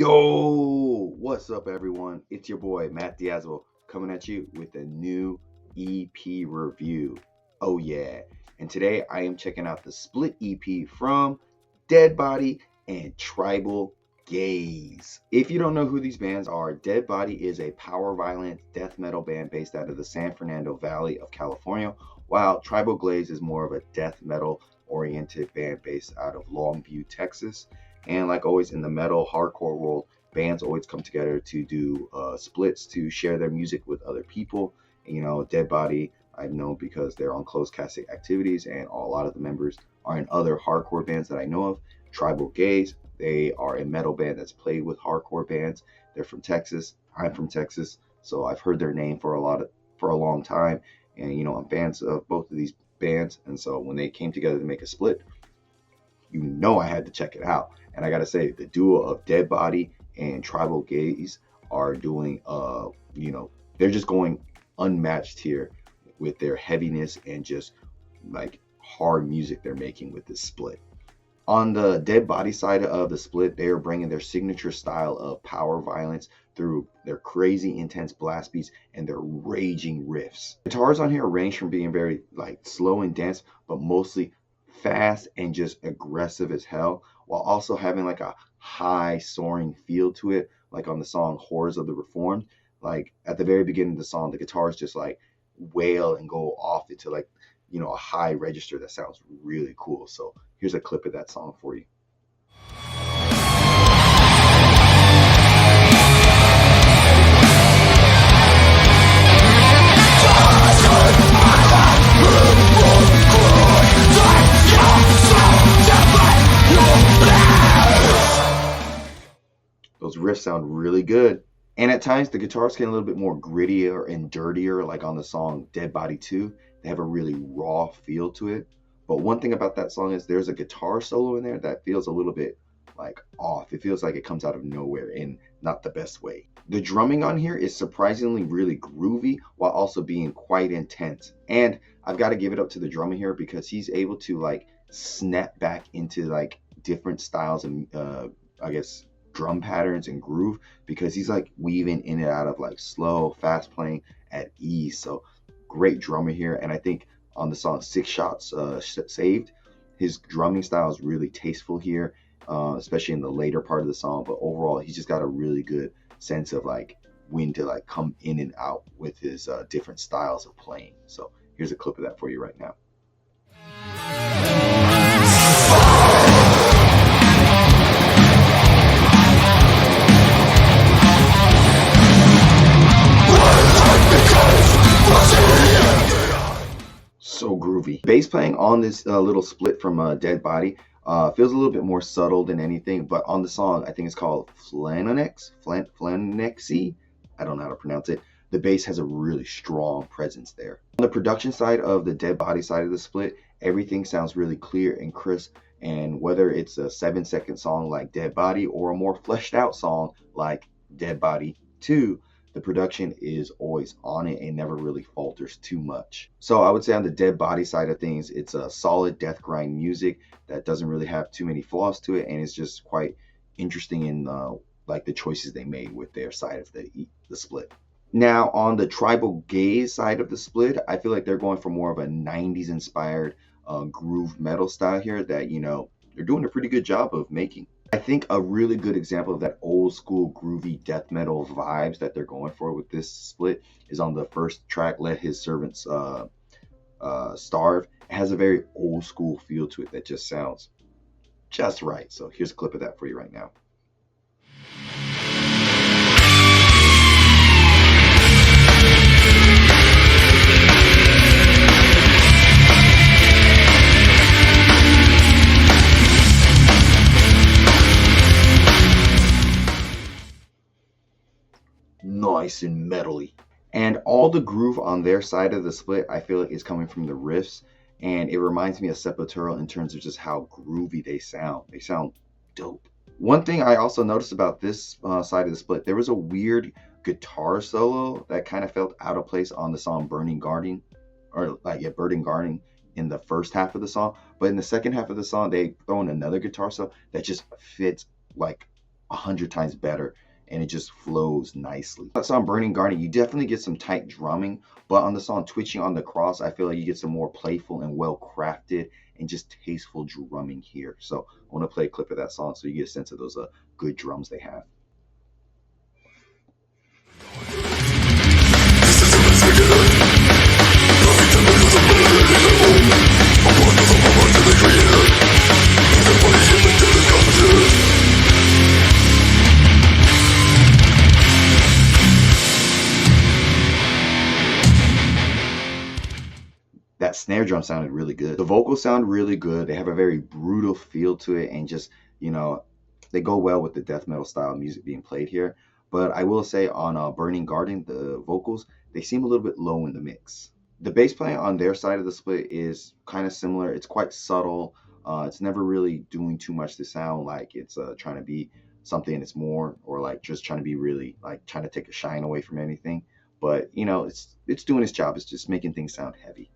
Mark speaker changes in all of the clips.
Speaker 1: Yo, what's up, everyone? It's your boy Matt Diazzo coming at you with a new EP review. Oh, yeah. And today I am checking out the split EP from Deadbody and Tribal Gaze. If you don't know who these bands are, Deadbody is a power violent death metal band based out of the San Fernando Valley of California, while Tribal Gaze is more of a death metal oriented band based out of Longview, Texas. And like always in the metal hardcore world, bands always come together to do splits to share their music with other people. And, Deadbody I've known because they're on closed casting activities, and a lot of the members are in other hardcore bands that I know of. Tribal Gaze, they are a metal band that's played with hardcore bands. They're from Texas. I'm from Texas, so I've heard their name for a long time, and I'm fans of both of these bands. And so when they came together to make a split, I had to check it out. And I gotta say, the duo of Deadbody and Tribal Gaze are doing, they're just going unmatched here with their heaviness and just like hard music they're making with this split. On the Deadbody side of the split, they are bringing their signature style of power violence through their crazy intense blast beats and their raging riffs. Guitars on here range from being very like slow and dense, but mostly fast and just aggressive as hell, while also having like a high soaring feel to it, like on the song Horrors of the Reformed. Like at the very beginning of the song, the guitars just like wail and go off into like a high register that sounds really cool. So here's a clip of that song for you. Those riffs sound really good. And at times the guitars get a little bit more grittier and dirtier, like on the song Deadbody 2. They have a really raw feel to it. But one thing about that song is there's a guitar solo in there that feels a little bit like off. It feels like it comes out of nowhere in not the best way. The drumming on here is surprisingly really groovy while also being quite intense. And I've got to give it up to the drummer here because he's able to like snap back into like different styles and drum patterns and groove, because he's like weaving in and out of like slow, fast playing at ease. So great drummer here. And I think on the song Six Shots Saved, his drumming style is really tasteful here, especially in the later part of the song. But overall, he's just got a really good sense of like when to like come in and out with his different styles of playing. So here's a clip of that for you right now. So groovy. Bass playing on this little split from Deadbody feels a little bit more subtle than anything, but on the song, I think it's called Flanexy. I don't know how to pronounce it. The bass has a really strong presence there. On the production side of the Deadbody side of the split, everything sounds really clear and crisp, and whether it's a 7-second song like Deadbody or a more fleshed out song like Deadbody 2, the production is always on it and never really falters too much. So I would say on the Deadbody side of things, it's a solid death grind music that doesn't really have too many flaws to it, and it's just quite interesting in like the choices they made with their side of the split. Now on the Tribal Gaze side of the split, I feel like they're going for more of a 90s inspired groove metal style here that they're doing a pretty good job of making. I think a really good example of that old school groovy death metal vibes that they're going for with this split is on the first track, Let His Servants Starve. It has a very old school feel to it that just sounds just right. So here's a clip of that for you right now. Nice and metally. And all the groove on their side of the split, I feel like, is coming from the riffs, and it reminds me of Sepultura in terms of just how groovy they sound. They sound dope. One thing I also noticed about this side of the split, there was a weird guitar solo that kind of felt out of place on the song Burning Garden, Burning Garden in the first half of the song. But in the second half of the song, they throw in another guitar solo that just fits like 100 times better, and it just flows nicely. That song Burning Garden, you definitely get some tight drumming, but on the song Twitching on the Cross, I feel like you get some more playful and well crafted and just tasteful drumming here. So I want to play a clip of that song so you get a sense of those good drums they have. That snare drum sounded really good. The vocals sound really good. They have a very brutal feel to it, and just, you know, they go well with the death metal style music being played here. But I will say on Burning Garden, the vocals, they seem a little bit low in the mix. The bass playing on their side of the split is kind of similar. It's quite subtle. It's never really doing too much to sound like it's trying to be something it's more, or like just trying to be really like trying to take a shine away from anything. But you know, it's doing its job. It's just making things sound heavy.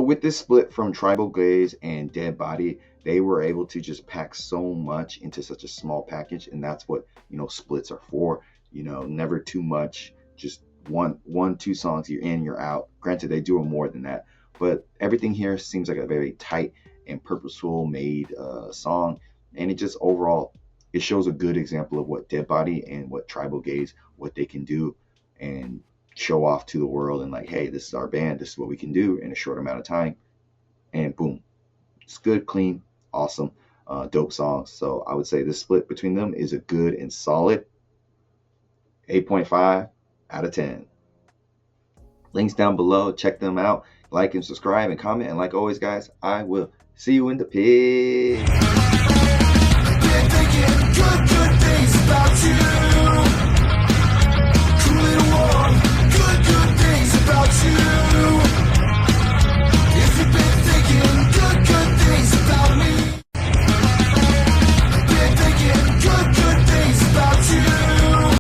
Speaker 1: With this split from Tribal Gaze and Deadbody, they were able to just pack so much into such a small package, and that's what, you know, splits are for. You know, never too much, just one, two songs, you're in, you're out. Granted, they do more than that, but everything here seems like a very tight and purposeful made song, and it just overall, it shows a good example of what Deadbody and what Tribal Gaze, what they can do, and show off to the world, and like, hey, this is our band, this is what we can do in a short amount of time, and boom, it's good, clean, awesome, dope songs. So I would say this split between them is a good and solid 8.5 out of 10. Links down below, check them out, like and subscribe and comment, and like always guys, I will see you in the pit.